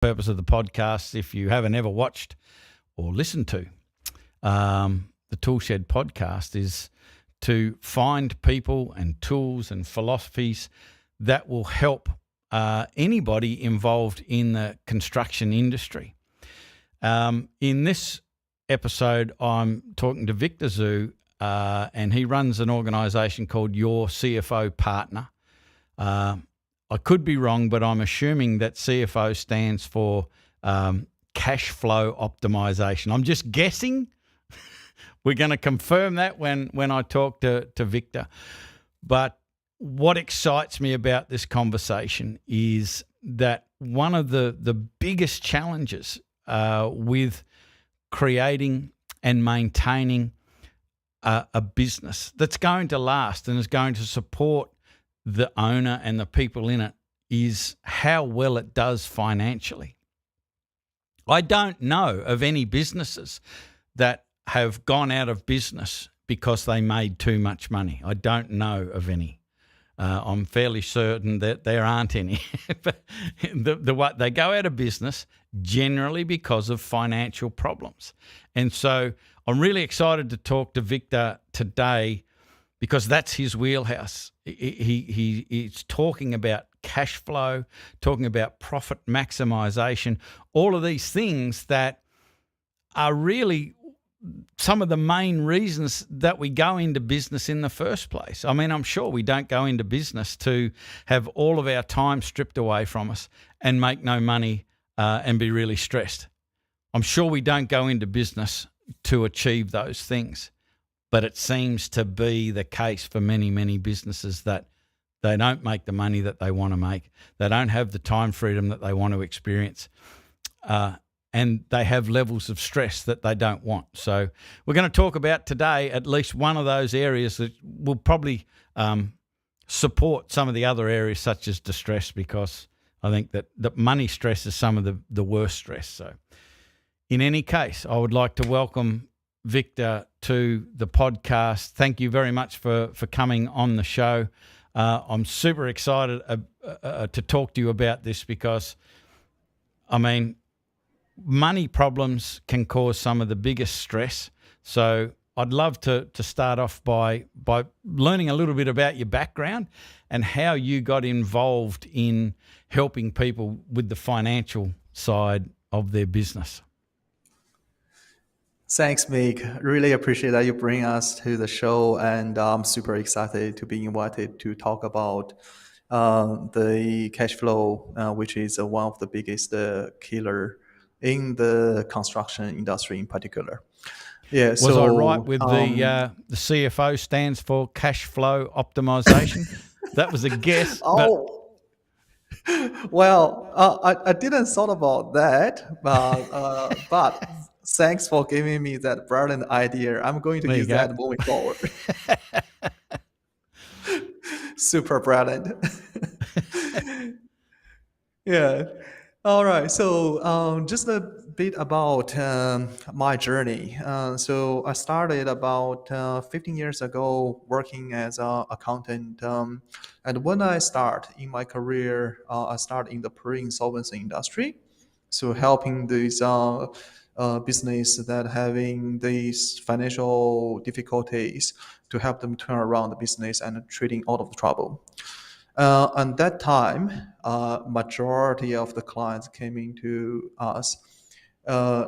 purpose of the podcast, if you haven't ever watched or listened to the Toolshed podcast, is to find people and tools and philosophies that will help anybody involved in the construction industry. In this episode, I'm talking to Victor Zhou, and he runs an organisation called Your CFO Partner. I could be wrong, but I'm assuming that CFO stands for cash flow optimization. I'm just guessing. We're going to confirm that when I talk to Victor. But what excites me about this conversation is that one of the biggest challenges with creating and maintaining a business that's going to last and is going to support the owner and the people in it is how well it does financially. I don't know of any businesses that have gone out of business because they made too much money. I don't know of any. I'm fairly certain that there aren't any. But they go out of business generally because of financial problems. And so I'm really excited to talk to Victor today because that's his wheelhouse. He's talking about cash flow, talking about profit maximization, all of these things that are really some of the main reasons that we go into business in the first place. I mean, I'm sure we don't go into business to have all of our time stripped away from us and make no money and be really stressed. I'm sure we don't go into business to achieve those things, but it seems to be the case for many, many businesses that they don't make the money that they want to make. They don't have the time freedom that they want to experience. And they have levels of stress that they don't want. So we're going to talk about today at least one of those areas that will probably support some of the other areas such as distress, because I think that money stress is some of the worst stress. So in any case, I would like to welcome Victor to the podcast. Thank you very much for coming on the show. I'm super excited to talk to you about this because, I mean, money problems can cause some of the biggest stress. So I'd love to start off by learning a little bit about your background and how you got involved in helping people with the financial side of their business. Thanks, Mick. Really appreciate that you bring us to the show, and I'm super excited to be invited to talk about the cash flow, which is one of the biggest killer in the construction industry in particular. Yeah. Was I right with the CFO stands for cash flow optimization? That was a guess. Well, I didn't thought about that, but thanks for giving me that brilliant idea. I'm going to use that moving forward. Super brilliant. Yeah. All right. So just a bit about my journey. So I started about 15 years ago working as an accountant. And when I start in my career, I start in the pre-insolvency industry. So helping these business that having these financial difficulties to help them turn around the business and treating out of the trouble. At that time, majority of the clients coming to us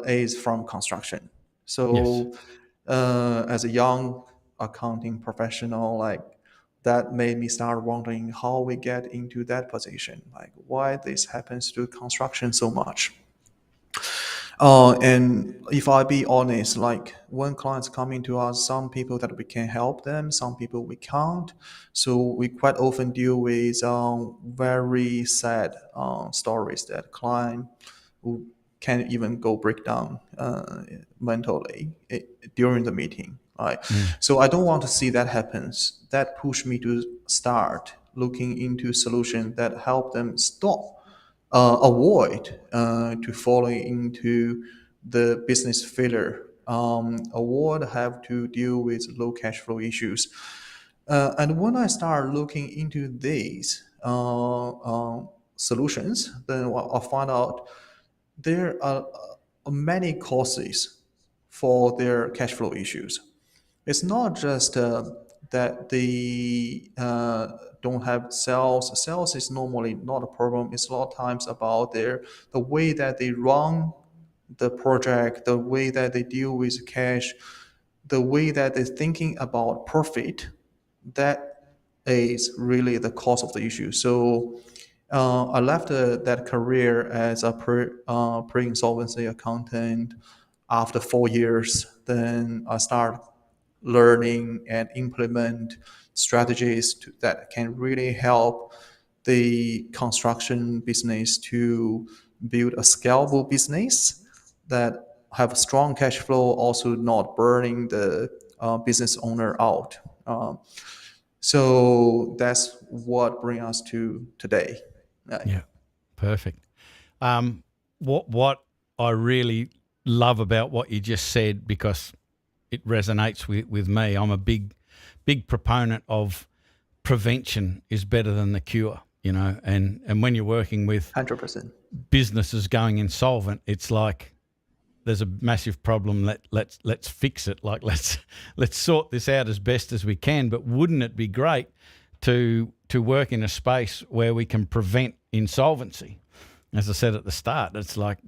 is from construction. So as a young accounting professional, like that made me start wondering how we get into that position, like why this happens to construction so much. And if I be honest, like when clients coming to us, some people that we can help them, some people we can't. So we quite often deal with very sad stories that client who can even go break down mentally during the meeting. Right? So I don't want to see that happens. That pushed me to start looking into solutions that help them stop avoid to fall into the business failure, avoid have to deal with low cash flow issues. And when I start looking into these solutions, then I find out there are many causes for their cash flow issues. It's not just that they don't have sales. Sales is normally not a problem. It's a lot of times about the way that they run the project, the way that they deal with cash, the way that they're thinking about profit. That is really the cause of the issue. So I left that career as a pre-insolvency accountant after 4 years. Then I start learning and implement strategies that can really help the construction business to build a scalable business that have a strong cash flow, also not burning the business owner out. So that's what brings us to today. Yeah, perfect. What I really love about what you just said, because it resonates with me. I'm a big proponent of prevention is better than the cure, and when you're working with 100%. businesses going insolvent, it's like there's a massive problem. Let's fix it. Like let's sort this out as best as we can. But wouldn't it be great to work in a space where we can prevent insolvency? As I said at the start, it's like,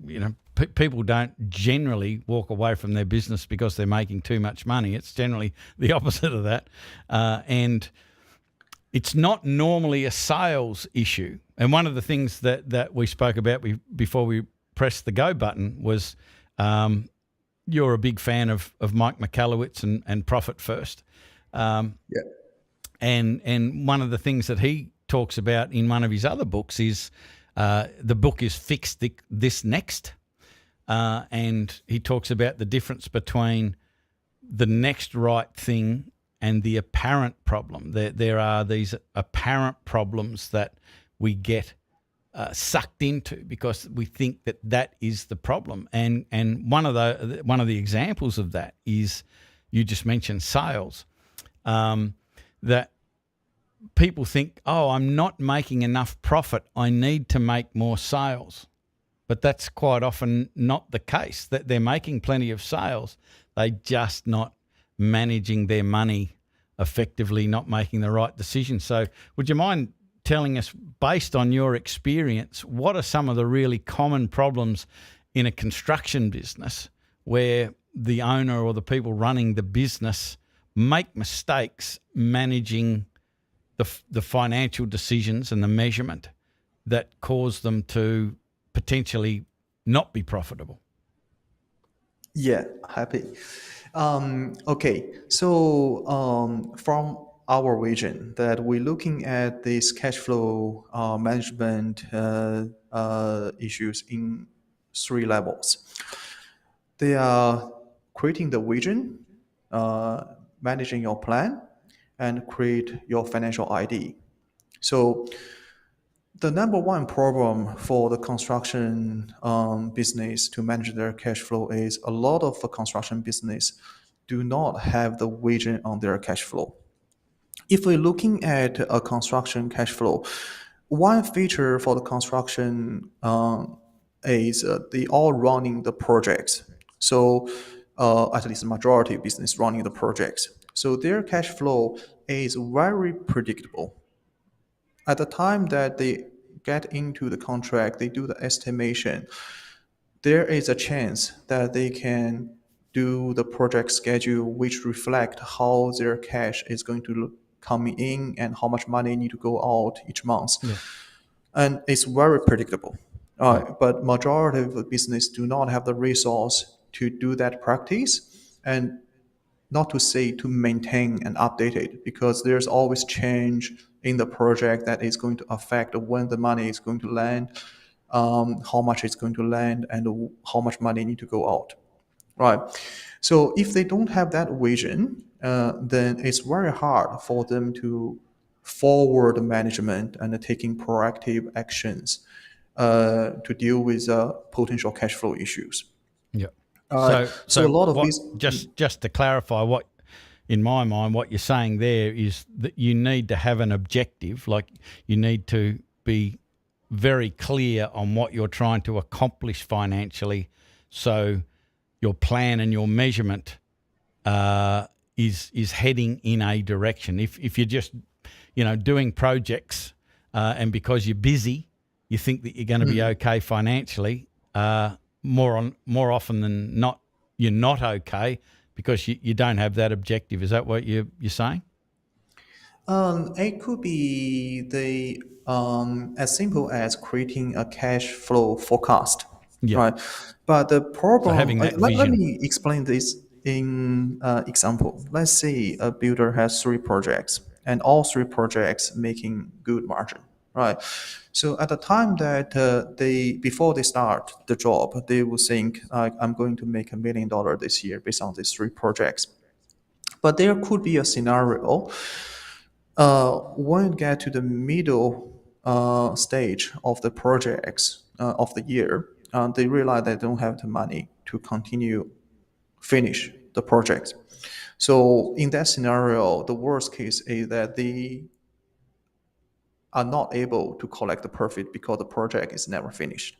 people don't generally walk away from their business because they're making too much money. It's generally the opposite of that, and it's not normally a sales issue. And one of the things that we spoke about before we pressed the go button was, you're a big fan of Mike Michalowicz and Profit First. Yeah. And one of the things that he talks about in one of his other books is, the book is Fix This Next. And he talks about the difference between the next right thing and the apparent problem. There are these apparent problems that we get sucked into because we think that is the problem. And one of the examples of that is, you just mentioned sales. That people think, oh, I'm not making enough profit, I need to make more sales. But that's quite often not the case, that they're making plenty of sales. They're just not managing their money effectively, not making the right decisions. So would you mind telling us, based on your experience, what are some of the really common problems in a construction business where the owner or the people running the business make mistakes managing the financial decisions and the measurement that cause them to potentially not be profitable? Yeah, happy. Okay, so from our vision, that we're looking at this cash flow management issues in three levels. They are creating the vision, managing your plan, and create your financial ID. So the number one problem for the construction business to manage their cash flow is a lot of the construction business do not have the vision on their cash flow. If we're looking at a construction cash flow, one feature for the construction is they all running the projects. So at least the majority of business running the projects. So their cash flow is very predictable. At the time that they get into the contract, they do the estimation, there is a chance that they can do the project schedule which reflect how their cash is going to come in and how much money need to go out each month. Yeah. And it's very predictable. But majority of the business do not have the resource to do that practice, and not to say to maintain and update it, because there's always change in the project that is going to affect when the money is going to land, how much it's going to land, and how much money need to go out. Right. So if they don't have that vision, then it's very hard for them to forward management and taking proactive actions to deal with potential cash flow issues. Yeah. So a lot of these, just to clarify, what in my mind, what you're saying there is that you need to have an objective, like you need to be very clear on what you're trying to accomplish financially, so your plan and your measurement is heading in a direction. If you're just doing projects and because you're busy, you think that you're going to be okay financially, more often than not, you're not okay because you don't have that objective. Is that what you're saying? It could be the as simple as creating a cash flow forecast, Yeah. right? But the So problem, having that let vision. me explain this in example. Let's say a builder has three projects, and all three projects making good margin, right? So at the time that before they start the job, they will think, I'm going to make $1 million this year based on these three projects. But there could be a scenario when you get to the middle stage of the projects of the year, they realize they don't have the money to continue finish the project. So in that scenario, the worst case is that they are not able to collect the profit because the project is never finished.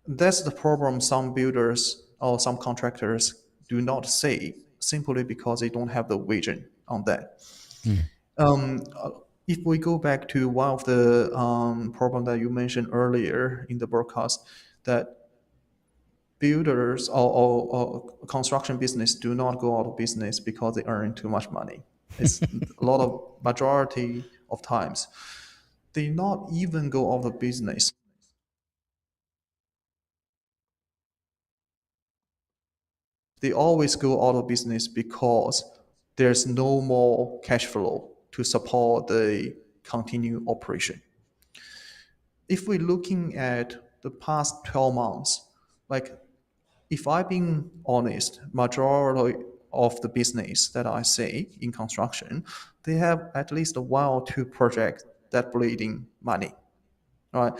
That's the problem some builders or some contractors do not say, simply because they don't have the vision on that. Um, if we go back to one of the problem that you mentioned earlier in the broadcast, that builders or construction business do not go out of business because they earn too much money. It's a lot of majority of times they not even go out of business. They always go out of business because there's no more cash flow to support the continued operation. If we're looking at the past 12 months, like if I've been honest, majority of the business that I see in construction, they have at least one or two projects that bleeding money, right?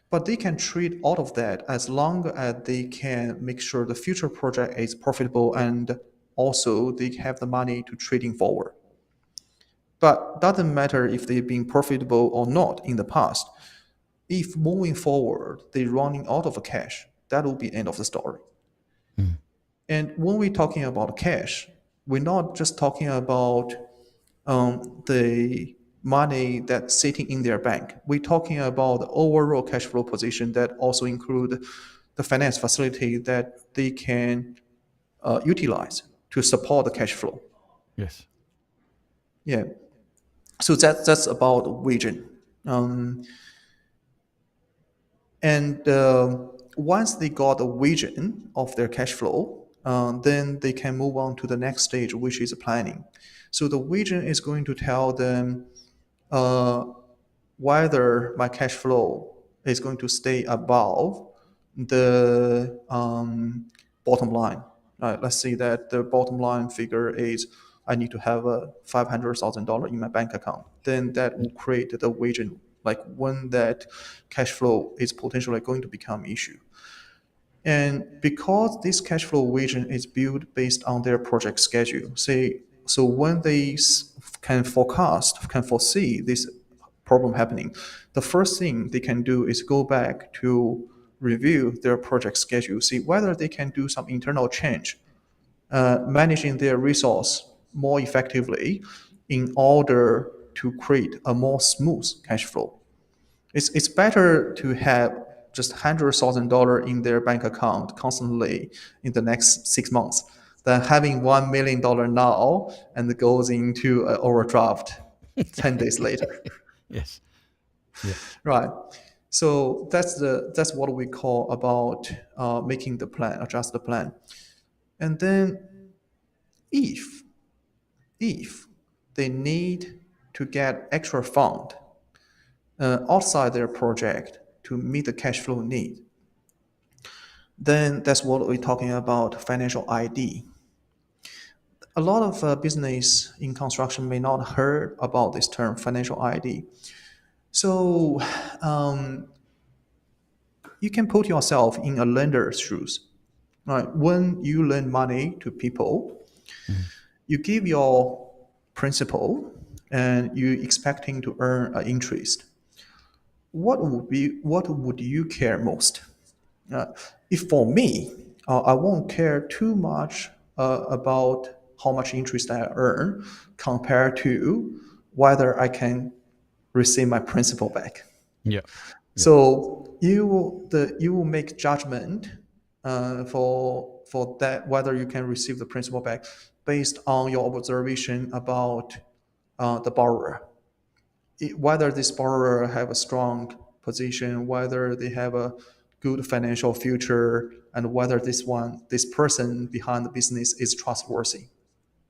But they can treat all of that as long as they can make sure the future project is profitable and also they have the money to trading forward. But doesn't matter if they've been profitable or not in the past. If moving forward they're running out of cash, that will be end of the story. And when we're talking about cash, we're not just talking about the money that's sitting in their bank. We're talking about the overall cash flow position that also include the finance facility that they can utilize to support the cash flow. Yes. Yeah. So that's about vision. And once they got a vision of their cash flow, then they can move on to the next stage, which is planning. So the vision is going to tell them uh, whether my cash flow is going to stay above the bottom line. Let's say that the bottom line figure is I need to have a $500,000 in my bank account. Then that will create the vision, like when that cash flow is potentially going to become issue. And because this cash flow vision is built based on their project schedule, say, so when they can forecast, can foresee this problem happening, the first thing they can do is go back to review their project schedule, see whether they can do some internal change, managing their resource more effectively in order to create a more smooth cash flow. It's better to have just $100,000 in their bank account constantly in the next 6 months than having $1 million now and it goes into an overdraft 10 days later. Yes. Yeah. Right. So that's what we call about making the plan, adjust the plan. And then if if they need to get extra fund outside their project to meet the cash flow need, then that's what we're talking about financial ID. A lot of business in construction may not heard about this term financial ID. So you can put yourself in a lender's shoes. Right? When you lend money to people, you give your principal and you expecting to earn an interest. what would you care most? Uh, if for me, I won't care too much about how much interest I earn compared to whether I can receive my principal back. Yeah. Yeah. So you will make judgment for that whether you can receive the principal back based on your observation about the borrower, whether this borrower have a strong position, whether they have a good financial future, and whether this person behind the business is trustworthy.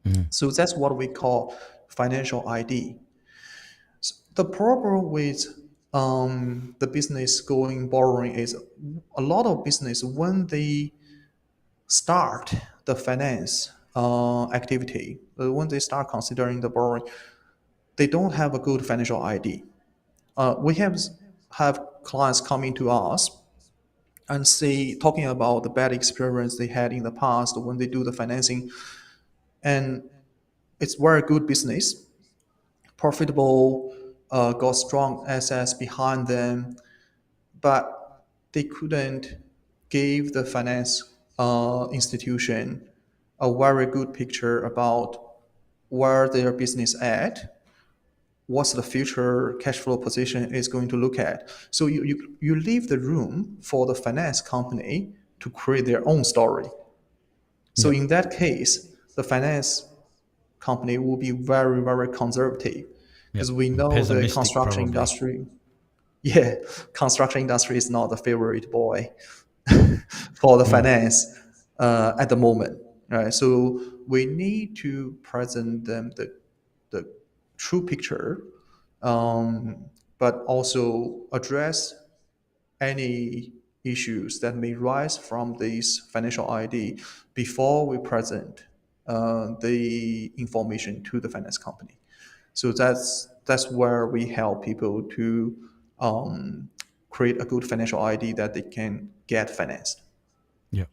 Mhm. So that's what we call financial ID. The problem with the business going borrowing is a lot of business when they start the finance activity, when they start considering the borrowing, they don't have a good financial ID. We have clients coming to us and say talking about the bad experience they had in the past when they do the financing, and it's very good business, profitable, got strong assets behind them, but they couldn't give the finance institution a very good picture about where their business at, what's the future cash flow position is going to look at. So you leave the room for the finance company to create their own story. So Yeah. in that case, the finance company will be very, very conservative Yeah. because we And know the pessimistic, construction probably. industry, yeah, construction industry is not the favorite boy for the Mm. finance at the moment, right? So we need to present them the true picture, um, but also address any issues that may rise from this financial ID before we present the information to the finance company. So that's where we help people to create a good financial ID that they can get financed. Yeah.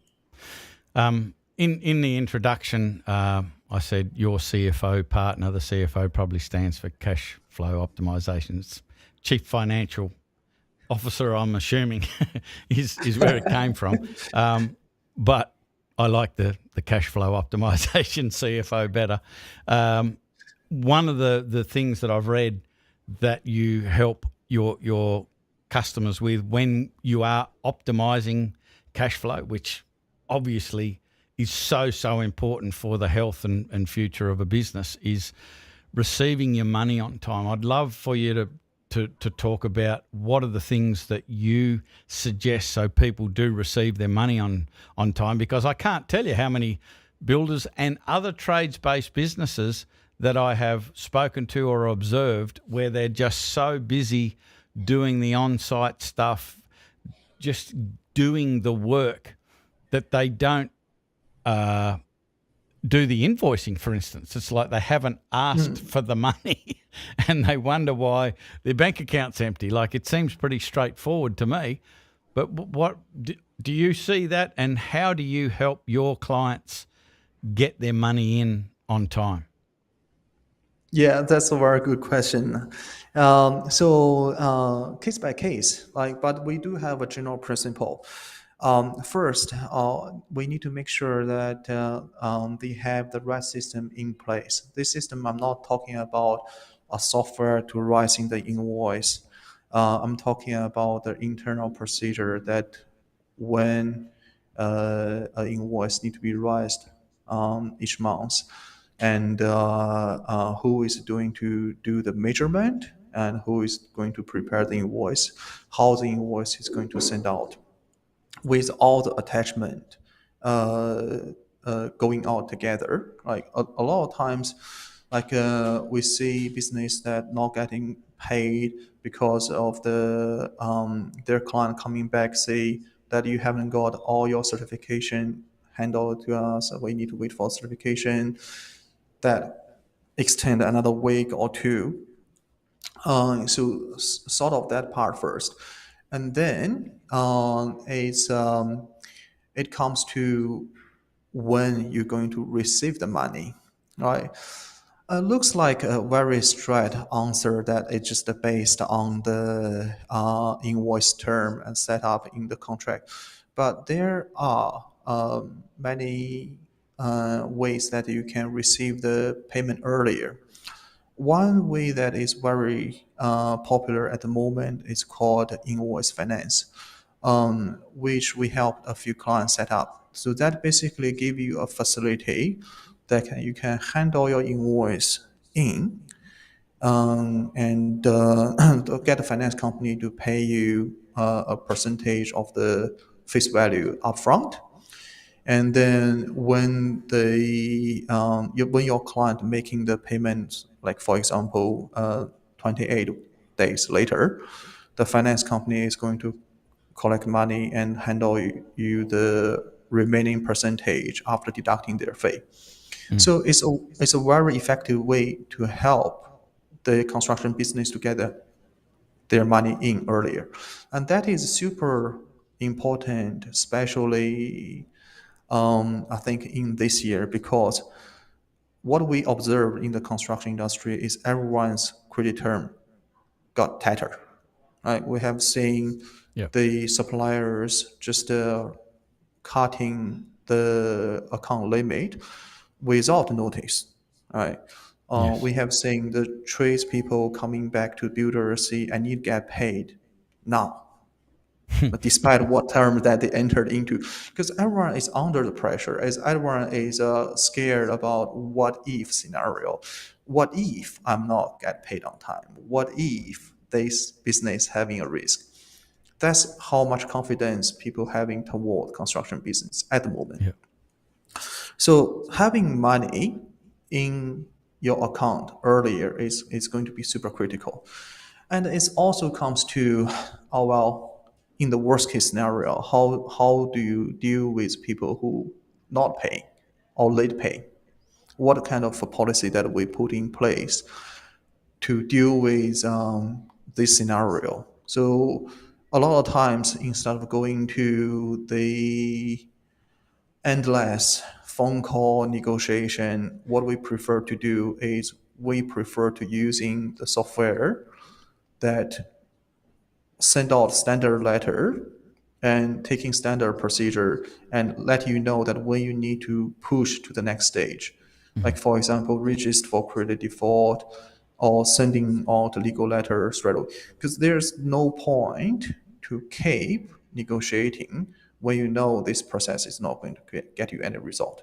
In the introduction, I said your CFO partner. The CFO probably stands for cash flow optimization. It's chief financial officer, I'm assuming, is where it came from. But I like the cash flow optimization CFO better. One of the things that I've read that you help your customers with when you are optimizing cash flow, which obviously is so important for the health and future of a business, is receiving your money on time. I'd love for you to talk about what are the things that you suggest so people do receive their money on time, because I can't tell you how many builders and other trades-based businesses that I have spoken to or observed where they're just so busy doing the on-site stuff, just doing the work, that they don't do the invoicing, for instance. It's like they haven't asked for the money and they wonder why their bank account's empty. Like, it seems pretty straightforward to me. But what do you see that, and how do you help your clients get their money in on time? Yeah, that's a very good question. Case by case, but we do have a general principle. First, we need to make sure that they have the right system in place. This system, I'm not talking about a software to raising the invoice. I'm talking about the internal procedure that when an invoice need to be raised each month, and who is going to do the measurement, and who is going to prepare the invoice, how the invoice is going to send out with all the attachment going out together. Like a lot of times, we see business that not getting paid because of their client coming back say that you haven't got all your certification handled to us. We need to wait for certification that extend another week or two. Sort of that part first, and then it comes to when you're going to receive the money, right? Looks like a very straight answer that it's just based on the invoice term and set up in the contract. But there are many ways that you can receive the payment earlier. One way that is very popular at the moment is called invoice finance, which we helped a few clients set up. So that basically give you a facility that you can handle your invoice in and to get a finance company to pay you a percentage of the face value upfront. And then when when your client making the payment, like for example, 28 days later, the finance company is going to collect money and handle you the remaining percentage after deducting their fee. So it's a very effective way to help the construction business to get their money in earlier, and that is super important, especially I think in this year, because what we observe in the construction industry is everyone's credit term got tighter. Right? We have seen Yeah. the suppliers just cutting the account limit without notice. Right? Yes. We have seen the tradespeople coming back to builders say, "I need to get paid now." Despite what terms that they entered into, because everyone is under the pressure, as everyone is scared about what if scenario. What if I'm not get paid on time? What if this business having a risk? That's how much confidence people having toward construction business at the moment. Yeah. So having money in your account earlier is going to be super critical. And it also comes to, oh, well, in the worst case scenario, how do you deal with people who not pay or late pay? What kind of a policy that we put in place to deal with this scenario? So a lot of times, instead of going to the endless phone call negotiation, what we prefer to do is we prefer to using the software that send out standard letter and taking standard procedure and let you know that when you need to push to the next stage. Like for example, register for credit default or sending out a legal letter straight away. Because there's no point to keep negotiating when you know this process is not going to get you any result.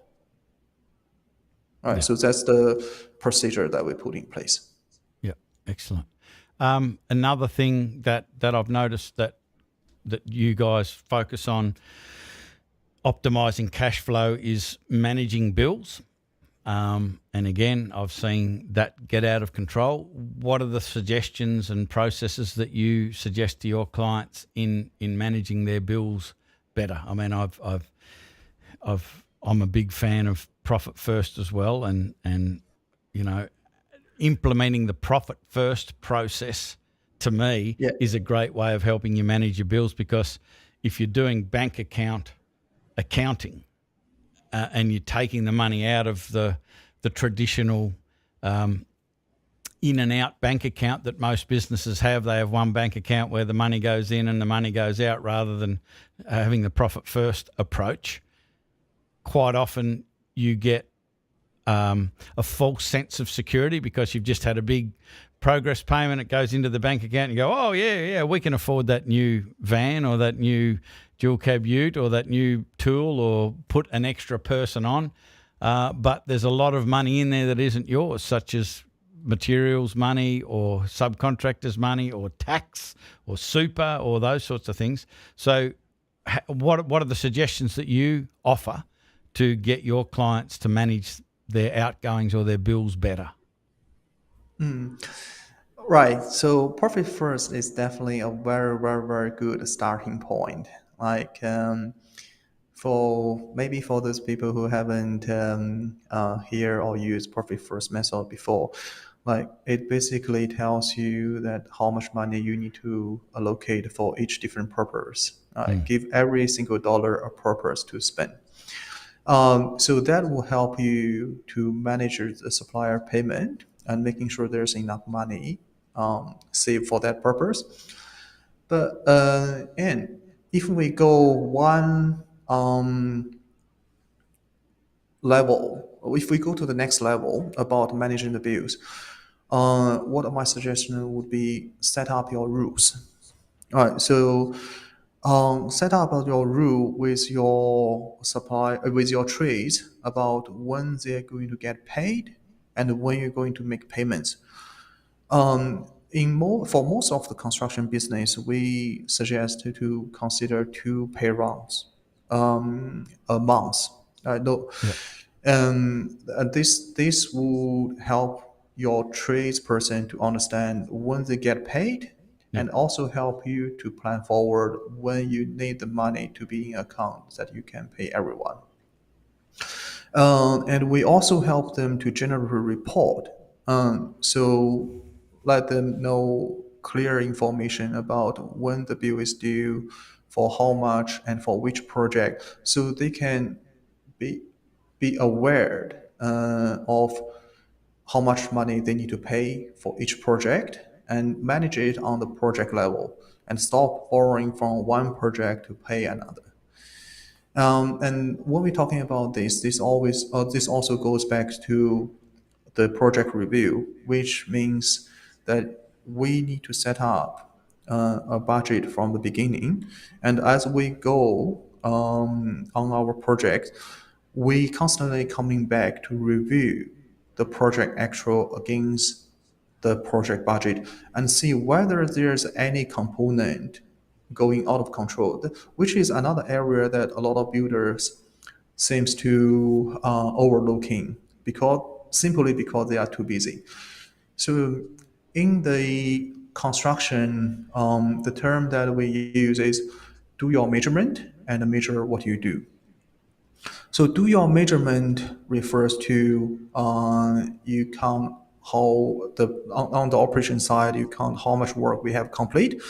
All right, Yeah. so that's the procedure that we put in place. Yeah. Excellent. Another thing that I've noticed that you guys focus on optimizing cash flow is managing bills. And again, I've seen that get out of control. What are the suggestions and processes that you suggest to your clients in managing their bills better? I mean, I'm a big fan of profit first as well, and you know, implementing the profit first process to me Yeah. is a great way of helping you manage your bills, because if you're doing bank account accounting and you're taking the money out of the traditional in and out bank account that most businesses have. They have one bank account where the money goes in and the money goes out, rather than having the profit first approach. Quite often you get a false sense of security because you've just had a big progress payment. It goes into the bank account and you go, oh, yeah, we can afford that new van or that new dual cab ute or that new tool, or put an extra person on. But there's a lot of money in there that isn't yours, such as materials money or subcontractors money or tax or super or those sorts of things. So what are the suggestions that you offer to get your clients to manage their outgoings or their bills better? Right. So profit first is definitely a very, very, very good starting point. Like for those people who haven't hear or used profit first method before, like it basically tells you that how much money you need to allocate for each different purpose. Give every single dollar a purpose to spend. So that will help you to manage the supplier payment and making sure there's enough money saved for that purpose. But and if we go one level, if we go to the next level about managing the bills, what my suggestion would be set up your rules. All right, so set up your rule with your with your trades about when they're going to get paid and when you're going to make payments. For most of the construction business, we suggest to consider two pay runs a month. No, Yeah. this will help your tradesperson to understand when they get paid, Yeah. and also help you to plan forward when you need the money to be in account that you can pay everyone. And we also help them to generate a report. So let them know clear information about when the bill is due, for how much, and for which project, so they can be be aware of how much money they need to pay for each project and manage it on the project level and stop borrowing from one project to pay another. And when we're talking about this also goes back to the project review, which means that we need to set up a budget from the beginning. And as we go on our project, we constantly coming back to review the project actual against the project budget and see whether there's any component going out of control, which is another area that a lot of builders seems to overlooking because simply because they are too busy. So in the construction, the term that we use is do your measurement and measure what you do. So do your measurement refers to you count how on the operation side you count how much work we have complete.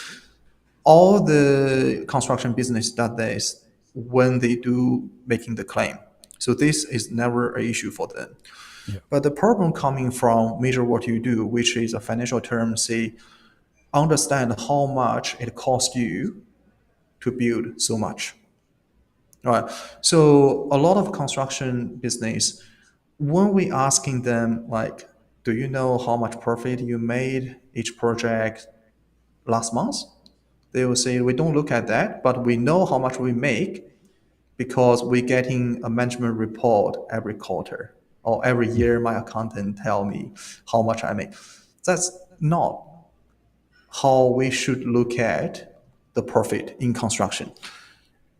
All the construction business does this when they do making the claim. So this is never an issue for them. Yeah. But the problem coming from measure what you do, which is a financial term, say understand how much it costs you to build so much. All right. So a lot of construction business, when we asking them like, do you know how much profit you made each project last month? They will say we don't look at that, but we know how much we make because we're getting a management report every quarter or every year. My accountant tell me how much I make. That's not how we should look at the profit in construction.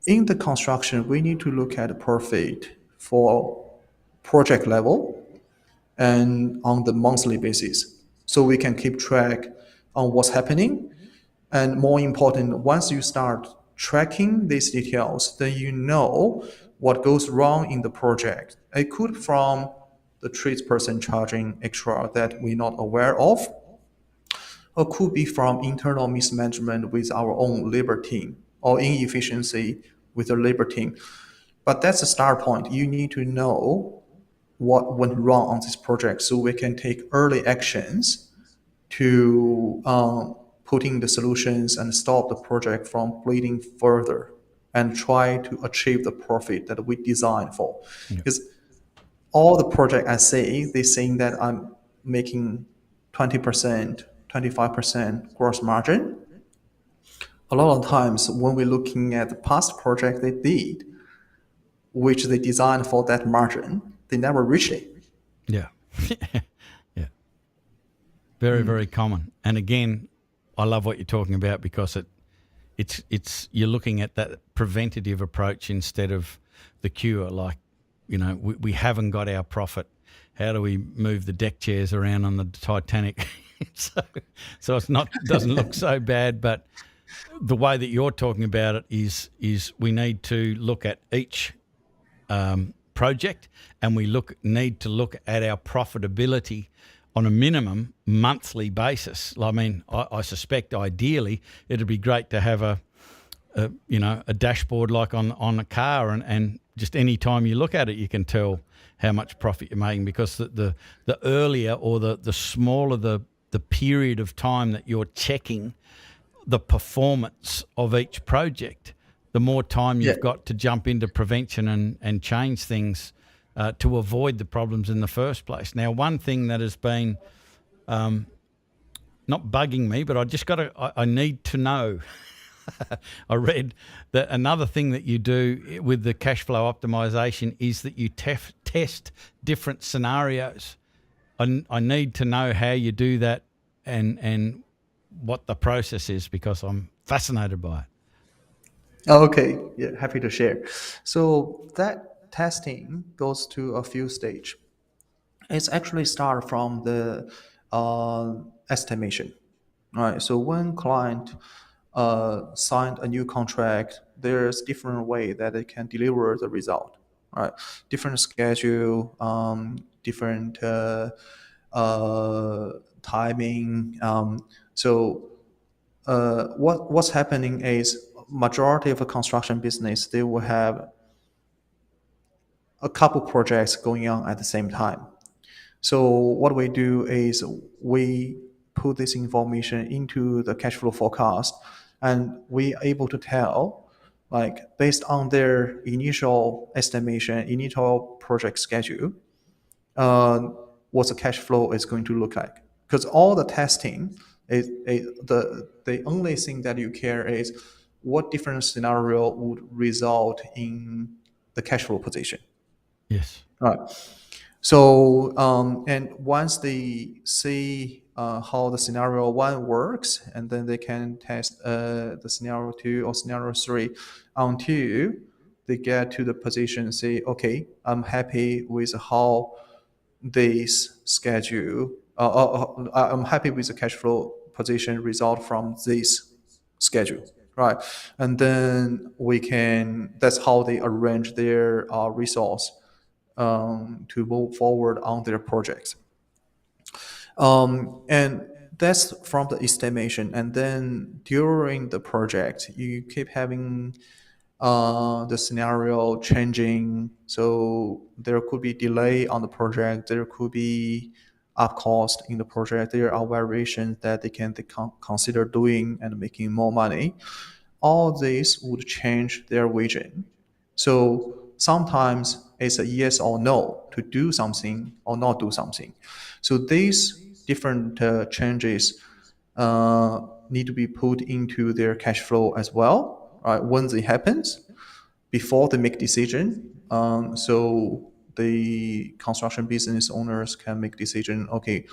In the construction, we need to look at profit for project level and on the monthly basis so we can keep track on what's happening. And more important, once you start tracking these details, then you know what goes wrong in the project. It could from the tradesperson charging extra that we're not aware of, or could be from internal mismanagement with our own labor team or inefficiency with the labor team. But that's a start point. You need to know what went wrong on this project so we can take early actions to putting the solutions and stop the project from bleeding further and try to achieve the profit that we designed for. Yeah. Because all the project I say, they saying that I'm making 20%, 25% gross margin. A lot of times when we're looking at the past project they did, which they designed for that margin, they never reached it. Yeah. Yeah. Very, very common. And again, I love what you're talking about because it's you're looking at that preventative approach instead of the cure. Like, you know, we haven't got our profit. How do we move the deck chairs around on the Titanic? so it's not doesn't look so bad, but the way that you're talking about it is we need to look at each project, and we need to look at our profitability on a minimum monthly basis. I mean, I suspect ideally it'd be great to have a dashboard like on a car, and just any time you look at it, you can tell how much profit you're making, because the earlier or the smaller the period of time that you're checking the performance of each project, the more time Yeah. you've got to jump into prevention and change things to avoid the problems in the first place. Now, one thing that has been not bugging me, but I need to know. I read that another thing that you do with the cash flow optimization is that you test different scenarios. I need to know how you do that and what the process is, because I'm fascinated by it. Okay, yeah, happy to share. So that testing goes to a few stage. It's actually start from the estimation. Right. So when client signed a new contract, there's different way that they can deliver the result. Right. Different schedule, different timing. What's happening is majority of a construction business, they will have a couple projects going on at the same time. So what we do is we put this information into the cash flow forecast, and we are able to tell, like based on their initial estimation, initial project schedule, uh, what the cash flow is going to look like. Because all the testing the only thing that you care is what different scenario would result in the cash flow position. Yes. Right. So, and once they see how the scenario one works, and then they can test the scenario two or scenario three until they get to the position and say, okay, I'm happy with how this schedule, I'm happy with the cash flow position result from this schedule. Right. And then that's how they arrange their resource to move forward on their projects. And that's from the estimation. And then during the project, you keep having the scenario changing. So there could be delay on the project. There could be up cost in the project. There are variations that they can consider doing and making more money. All this would change their vision. So sometimes it's a yes or no to do something or not do something. So these different changes need to be put into their cash flow as well, right? When it happens, before they make decision, so the construction business owners can make decision, okay,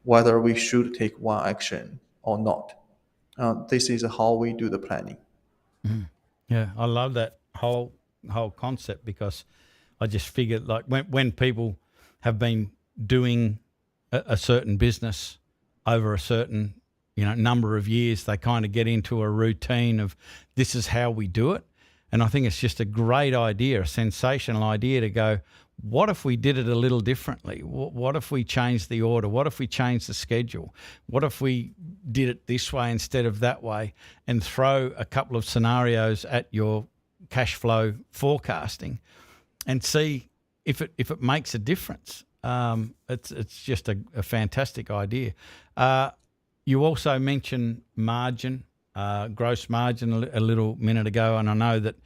whether we should take one action or not. This is how we do the planning. Yeah, I love that whole concept, because I just figured, like, when people have been doing a certain business over a certain number of years, they kind of get into a routine of this is how we do it. And I think it's just a great idea, a sensational idea to go, what if we did it a little differently? What if we changed the order? What if we changed the schedule? What if we did it this way instead of that way? And throw a couple of scenarios at your cash flow forecasting and see if it makes a difference. It's just a fantastic idea. You also mentioned margin, gross margin a little minute ago, and I know that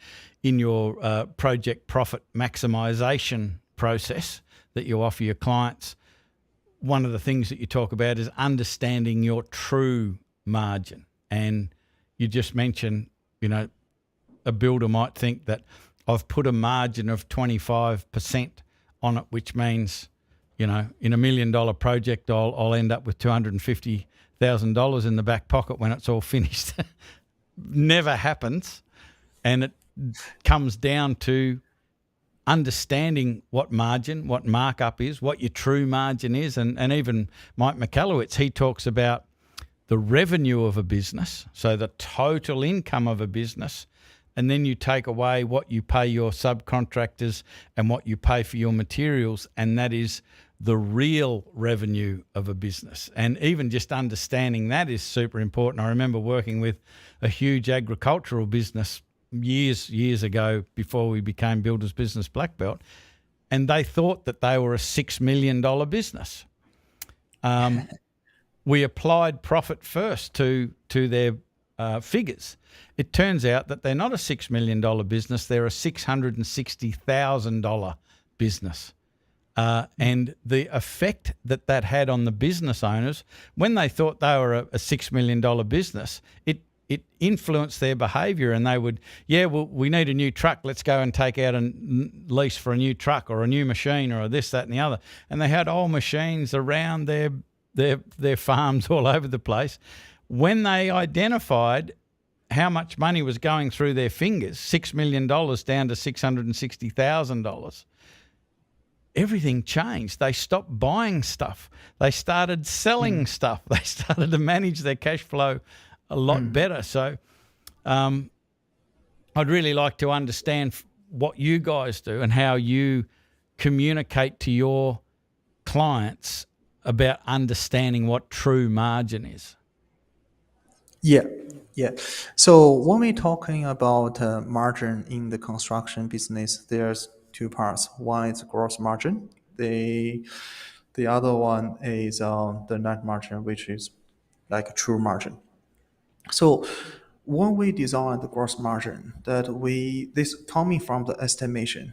in your project profit maximisation process that you offer your clients, one of the things that you talk about is understanding your true margin. And you just mentioned, a builder might think that I've put a margin of 25% on it, which means, in $1 million project, I'll end up with $250,000 in the back pocket when it's all finished. Never happens. And it comes down to understanding what margin, what markup is, what your true margin is. And even Mike McAllowitz, he talks about the revenue of a business, so the total income of a business, and then you take away what you pay your subcontractors and what you pay for your materials, and that is the real revenue of a business. And even just understanding that is super important. I remember working with a huge agricultural business years ago before we became Builders Business Black Belt, and they thought that they were a $6 million business. We applied profit first to their figures. It turns out that they're not a $6 million business, they're a $660,000 business. And the effect that had on the business owners, when they thought they were a $6 million business, it influenced their behaviour, and they would, well, we need a new truck, let's go and take out a lease for a new truck or a new machine or this, that and the other. And they had old machines around their farms all over the place. When they identified how much money was going through their fingers, $6 million down to $660,000, everything changed. They stopped buying stuff. They started selling stuff. They started to manage their cash flow a lot better. So I'd really like to understand what you guys do and how you communicate to your clients about understanding what true margin is. Yeah. So when we're talking about margin in the construction business, there's two parts. One is gross margin. The other one is the net margin, which is like a true margin. So when we design the gross margin, this coming from the estimation.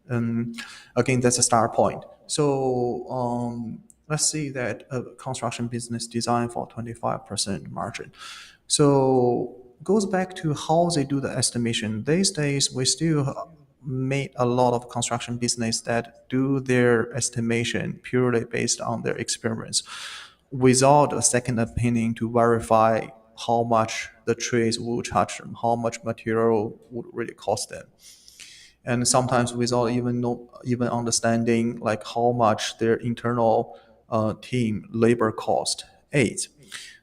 Again, that's a start point. So let's see that a construction business designed for 25% margin. So goes back to how they do the estimation. These days, we still made a lot of construction business that do their estimation purely based on their experience, without a second opinion to verify how much the trees will charge them, how much material would really cost them, and sometimes without even understanding like how much their internal team labor cost is.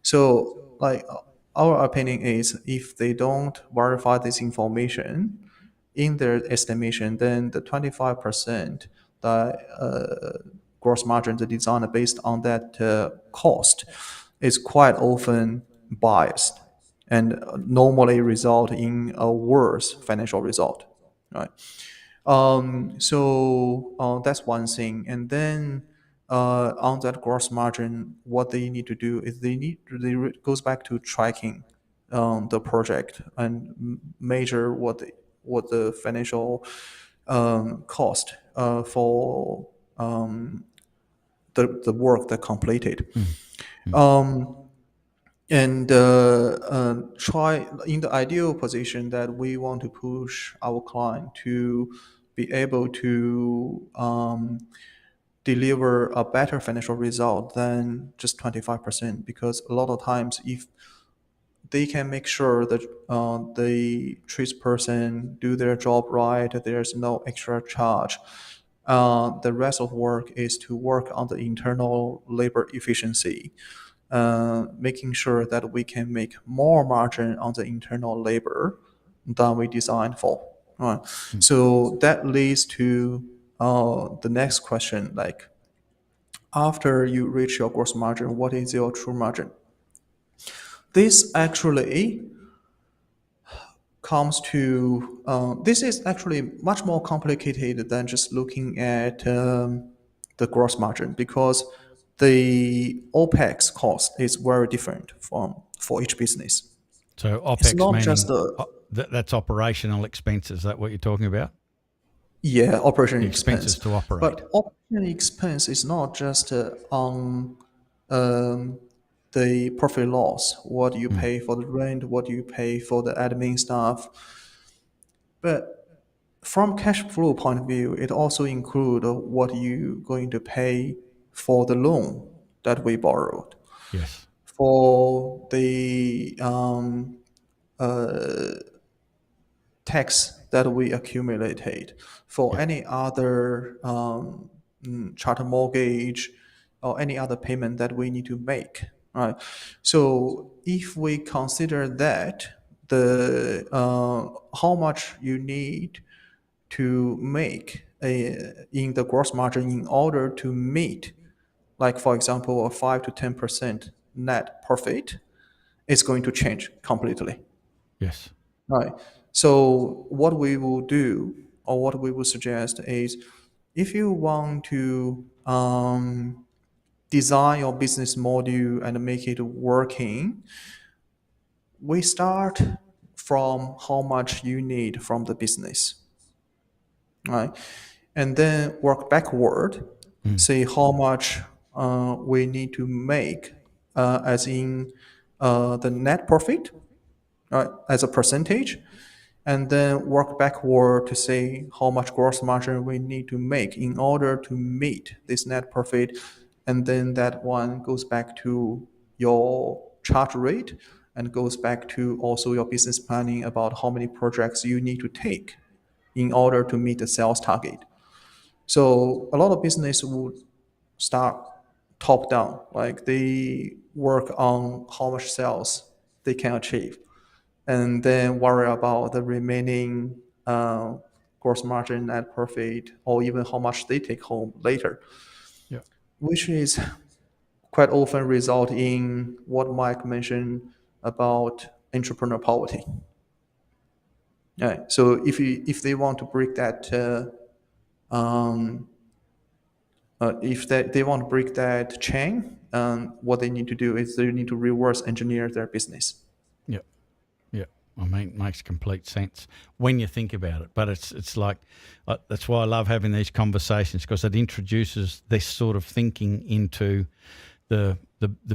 So like our opinion is, if they don't verify this information in their estimation, then the 25% gross margin, the design based on that cost, is quite often biased and normally result in a worse financial result, right? So that's one thing. And then on that gross margin, what they need to do is goes back to tracking the project and measure what the financial cost for the work that completed. And try in the ideal position that we want to push our client to be able to deliver a better financial result than just 25%, because a lot of times if they can make sure that the tradesperson do their job right, there's no extra charge. The rest of work is to work on the internal labor efficiency, making sure that we can make more margin on the internal labor than we designed for. Right. So that leads to the next question, like after you reach your gross margin, what is your true margin? This actually comes to this is actually much more complicated than just looking at the gross margin, because the OPEX cost is very different for each business. So It's OPEX not meaning just that's operational expenses. Is that what you're talking about? Yeah, operation Expenses expense. to operate. But operation expense is not just on the profit loss, what you pay for the rent, what you pay for the admin staff. But from cash flow point of view, it also includes what you going to pay for the loan that we borrowed, Yes. for the tax that we accumulated, for any other charter mortgage or any other payment that we need to make. Right. So if we consider that the how much you need to make in the gross margin in order to meet, like for example, a 5 to 10% net profit, it's going to change completely. Yes. Right. So what we will do, or what we will suggest is, if you want to design your business model and make it working, we start from how much you need from the business, right? And then work backward, Mm. say how much we need to make, as in the net profit, as a percentage, and then work backward to say how much gross margin we need to make in order to meet this net profit. And then that one goes back to your charge rate, and goes back to also your business planning about how many projects you need to take in order to meet the sales target. So a lot of business would start top down, like they work on how much sales they can achieve, and then worry about the remaining gross margin, net profit, or even how much they take home later, Yeah. which is quite often result in what Mike mentioned about entrepreneur poverty. Yeah. So if they want to break that, if they want to break that chain, what they need to do is they need to reverse engineer their business. Yeah. Yeah. I mean, it makes complete sense when you think about it. But it's like that's why I love having these conversations, because it introduces this sort of thinking into the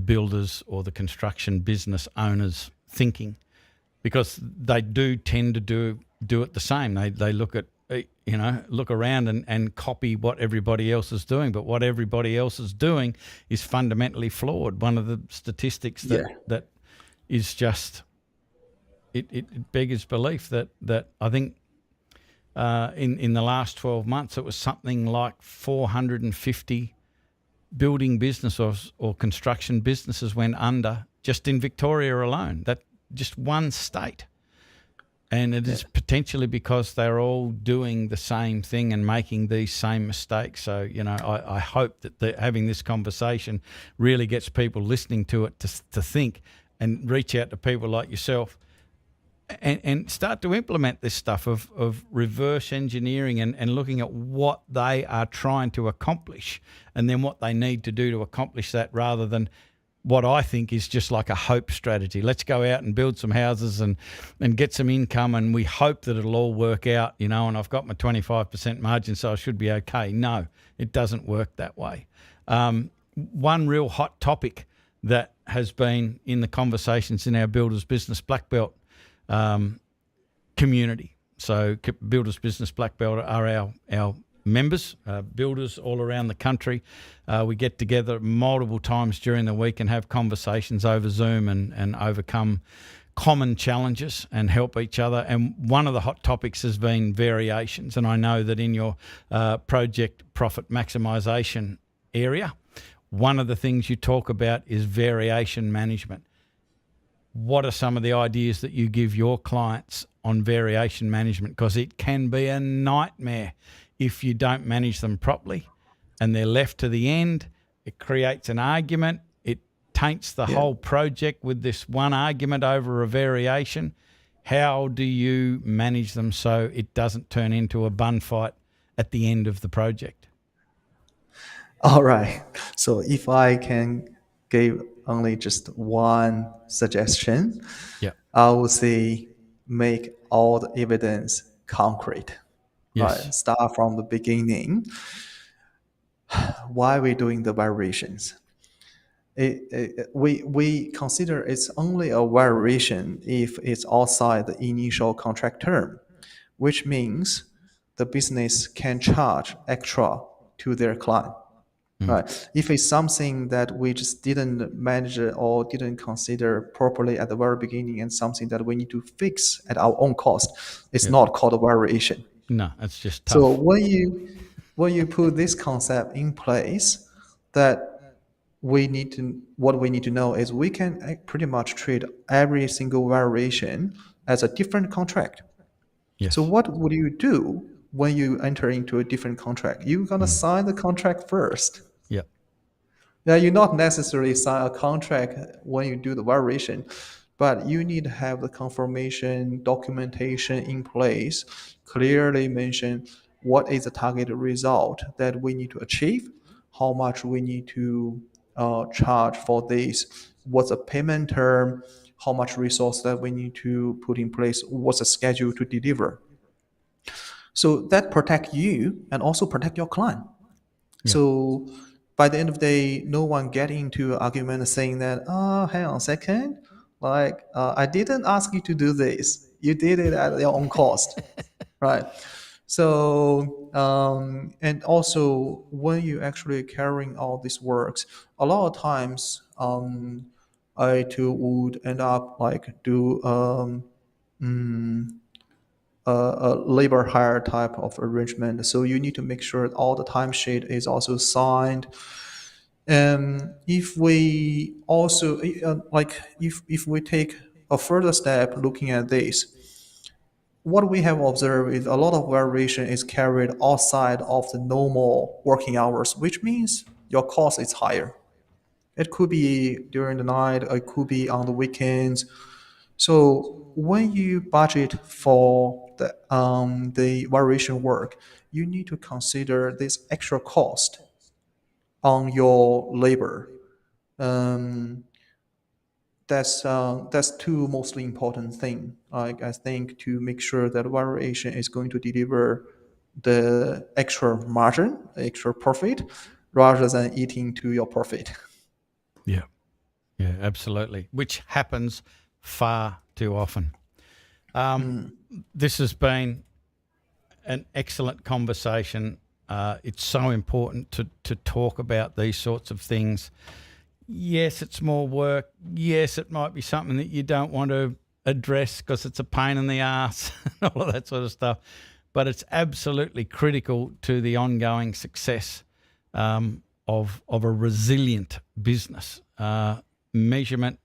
builders or the construction business owners thinking, because they do tend to do it the same. They look at look around and copy what everybody else is doing, but what everybody else is doing is fundamentally flawed. One of the statistics Yeah. that is just it beggars belief that I think in the last 12 months it was something like 450 building business or construction businesses went under just in Victoria alone. That just one state. And it is potentially because they're all doing the same thing and making these same mistakes. So, I hope that having this conversation really gets people listening to it to think and reach out to people like yourself and start to implement this stuff of reverse engineering and looking at what they are trying to accomplish and then what they need to do to accomplish that, rather than what I think is just like a hope strategy. Let's go out and build some houses and get some income, and we hope that it'll all work out, and I've got my 25% margin, so I should be okay. No, it doesn't work that way. One real hot topic that has been in the conversations in our Builders Business Black Belt community. So Builders Business Black Belt are our members, builders all around the country. We get together multiple times during the week and have conversations over Zoom and overcome common challenges and help each other. And one of the hot topics has been variations. And I know that in your project profit maximisation area, one of the things you talk about is variation management. What are some of the ideas that you give your clients on variation management? Because it can be a nightmare if you don't manage them properly and they're left to the end. It creates an argument. It taints the whole project with this one argument over a variation. How do you manage them so it doesn't turn into a bun fight at the end of the project? All right. So if I can give only just one suggestion, Yeah. I would say make all the evidence concrete. Yes. Right. Start from the beginning. Why are we doing the variations? We consider it's only a variation if it's outside the initial contract term, which means the business can charge extra to their client. Right. If it's something that we just didn't manage or didn't consider properly at the very beginning, and something that we need to fix at our own cost, it's not called a variation. No, it's just So tough. when you put this concept in place, that what we need to know is we can pretty much treat every single variation as a different contract. Yes. So what would you do when you enter into a different contract? You're gonna sign the contract first. Yeah. Yeah, you not necessarily sign a contract when you do the variation, but you need to have the confirmation documentation in place, clearly mention what is the targeted result that we need to achieve, how much we need to charge for this, what's the payment term, how much resource that we need to put in place, what's the schedule to deliver. So that protect you and also protect your client. Yeah. So by the end of the day, no one get into an argument saying that, oh, hang on a second, like I didn't ask you to do this. You did it at your own cost, right? So and also when you actually carrying all these works, a lot of times I too would end up like do a labor hire type of arrangement. So you need to make sure all the timesheet is also signed. And if we also like if we take a further step looking at this, what we have observed is a lot of variation is carried outside of the normal working hours, which means your cost is higher. It could be during the night, it could be on the weekends. So when you budget for the variation work, you need to consider this extra cost on your labor. Um, that's two mostly important thing. Like I think to make sure that variation is going to deliver the extra margin, extra profit, rather than eating to your profit. Yeah. Yeah, absolutely. Which happens far too often. This has been an excellent conversation. It's so important to talk about these sorts of things. Yes, it's more work. Yes, it might be something that you don't want to address because it's a pain in the ass and all of that sort of stuff. But it's absolutely critical to the ongoing success of a resilient business. Measurement,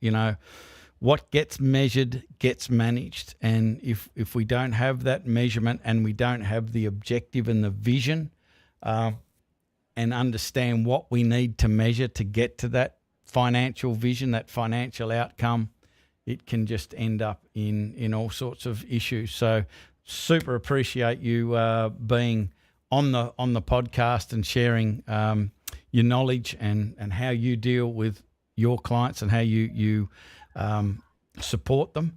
what gets measured gets managed. And if we don't have that measurement and we don't have the objective and the vision and understand what we need to measure to get to that financial vision, that financial outcome, it can just end up in all sorts of issues. So super appreciate you being on the podcast and sharing your knowledge and how you deal with your clients and how you support them.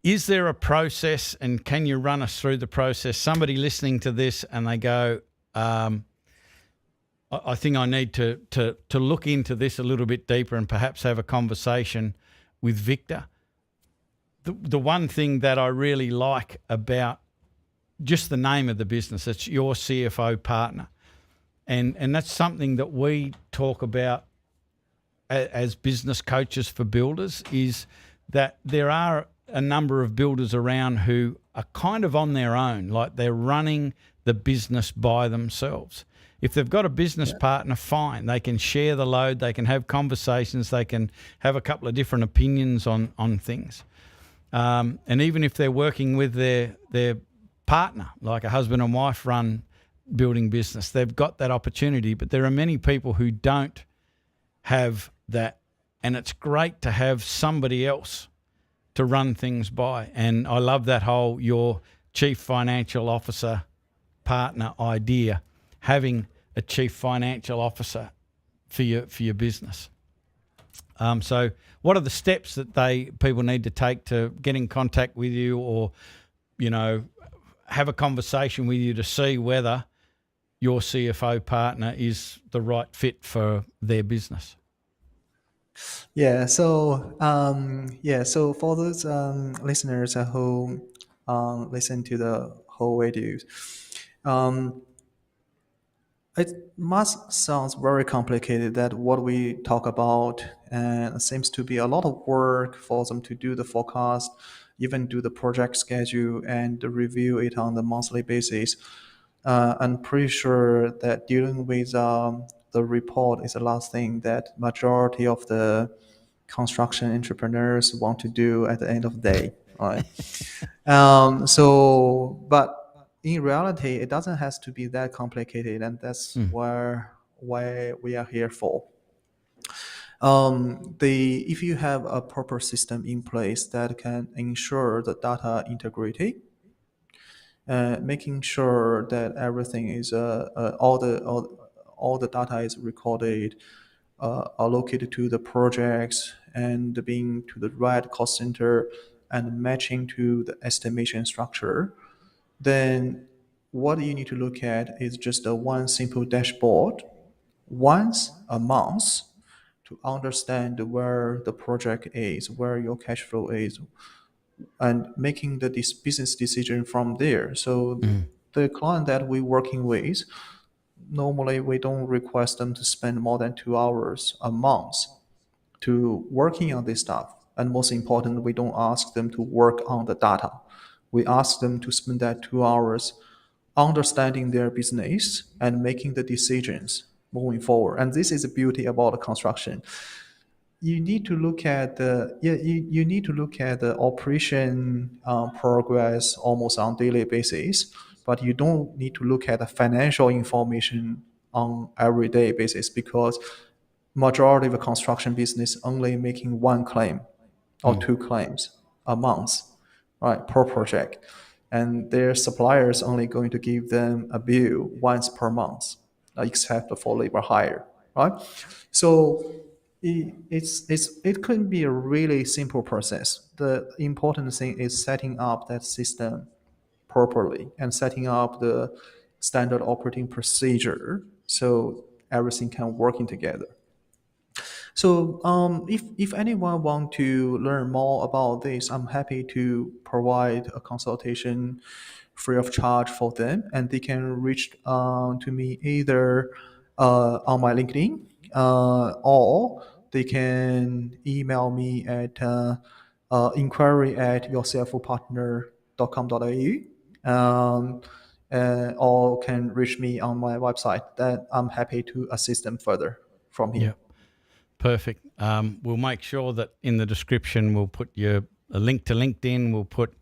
Is there a process, and can you run us through the process? Somebody listening to this and they go, I think I need to look into this a little bit deeper and perhaps have a conversation with Victor. The one thing that I really like about just the name of the business, it's Your CFO Partner. And that's something that we talk about as business coaches for builders, is that there are a number of builders around who are kind of on their own, like they're running the business by themselves. If they've got a business partner, fine. They can share the load. They can have conversations. They can have a couple of different opinions on things. And even if they're working with their partner, like a husband and wife run building business, they've got that opportunity. But there are many people who don't have that. And it's great to have somebody else to run things by. And I love that whole your chief financial officer partner idea, having a chief financial officer for your business. So what are the steps that people need to take to get in contact with you, or, have a conversation with you to see whether your CFO partner is the right fit for their business? Yeah. So for those listeners who listen to the whole videos, um, it must sounds very complicated that what we talk about, and it seems to be a lot of work for them to do the forecast, even do the project schedule and review it on the monthly basis. I'm pretty sure that dealing with the report is the last thing that majority of the construction entrepreneurs want to do at the end of the day, right? But in reality, it doesn't have to be that complicated, and that's why we are here for. If you have a proper system in place that can ensure the data integrity, making sure that everything is all the data is recorded, allocated to the projects, and being to the right cost center, and matching to the estimation structure, then what you need to look at is just a one simple dashboard once a month to understand where the project is, where your cash flow is, and making the business decision from there. So Mm. the client that we're working with, normally we don't request them to spend more than 2 hours a month to working on this stuff. And most important, we don't ask them to work on the data. We ask them to spend that 2 hours understanding their business and making the decisions moving forward. And this is the beauty about the construction. You need to look at you need to look at the operation progress almost on daily basis, but you don't need to look at the financial information on everyday basis, because majority of the construction business only making one claim or Mm. two claims a month, right, per project, and their suppliers only going to give them a bill once per month, except for labor hire, right? So it could be a really simple process. The important thing is setting up that system properly and setting up the standard operating procedure so everything can working together. So if anyone want to learn more about this, I'm happy to provide a consultation free of charge for them, and they can reach to me either on my LinkedIn, or they can email me at inquiry at yourcfopartner.com.au, or can reach me on my website. That I'm happy to assist them further from here. Yeah. Perfect. We'll make sure that in the description we'll put a link to LinkedIn. We'll put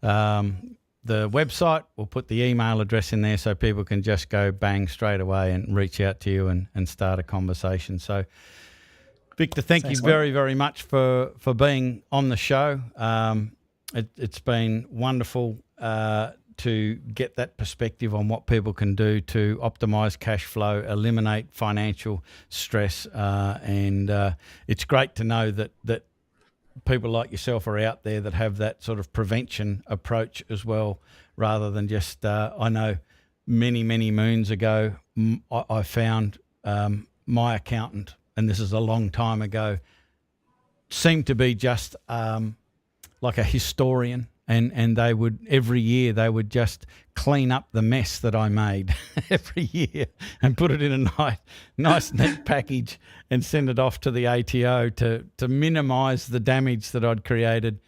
the website. We'll put the email address in there so people can just go bang straight away and reach out to you and start a conversation. So, Victor, thank Thanks, you mate. very, very much for being on the show. It's been wonderful to get that perspective on what people can do to optimize cash flow, eliminate financial stress, and it's great to know that people like yourself are out there that have that sort of prevention approach as well, rather than just I know many moons ago I found my accountant, and this is a long time ago, seemed to be just like a historian, and they would every year they would just clean up the mess that I made every year and put it in a nice neat package and send it off to the ATO to minimise the damage that I'd created.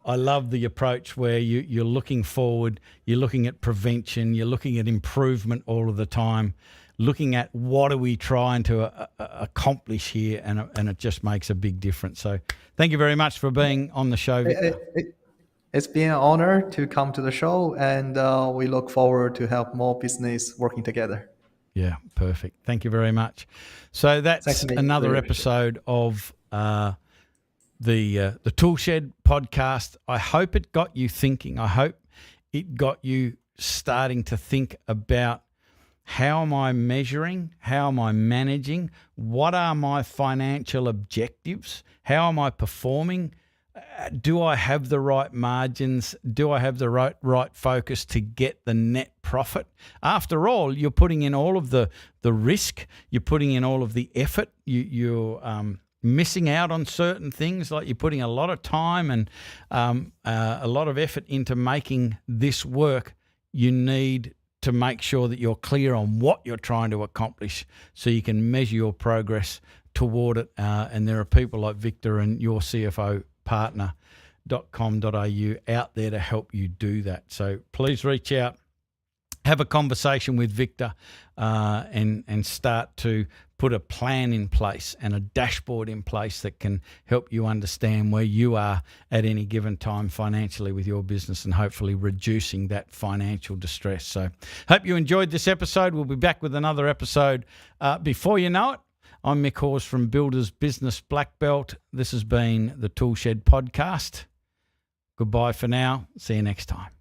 I love the approach where you're looking forward, you're looking at prevention, you're looking at improvement all of the time, looking at what are we trying to accomplish here, and it just makes a big difference. So thank you very much for being on the show, Victor. It's been an honor to come to the show, and we look forward to help more business working together. Yeah, perfect. Thank you very much. So Thanks, that's mate. another Really appreciate it. episode of the Toolshed podcast. I hope it got you thinking. I hope it got you starting to think about, how am I measuring? How am I managing? What are my financial objectives? How am I performing? Do I have the right margins? Do I have the right focus to get the net profit? After all, you're putting in all of the risk. You're putting in all of the effort. You're missing out on certain things, like you're putting a lot of time and a lot of effort into making this work. You need to make sure that you're clear on what you're trying to accomplish so you can measure your progress toward it. And there are people like Victor and Your CFO Partner.com.au out there to help you do that. So please reach out, have a conversation with Victor, and start to put a plan in place and a dashboard in place that can help you understand where you are at any given time financially with your business, and hopefully reducing that financial distress. So hope you enjoyed this episode. We'll be back with another episode before you know it. I'm Mick Hawes from Builders Business Black Belt. This has been the Toolshed Podcast. Goodbye for now. See you next time.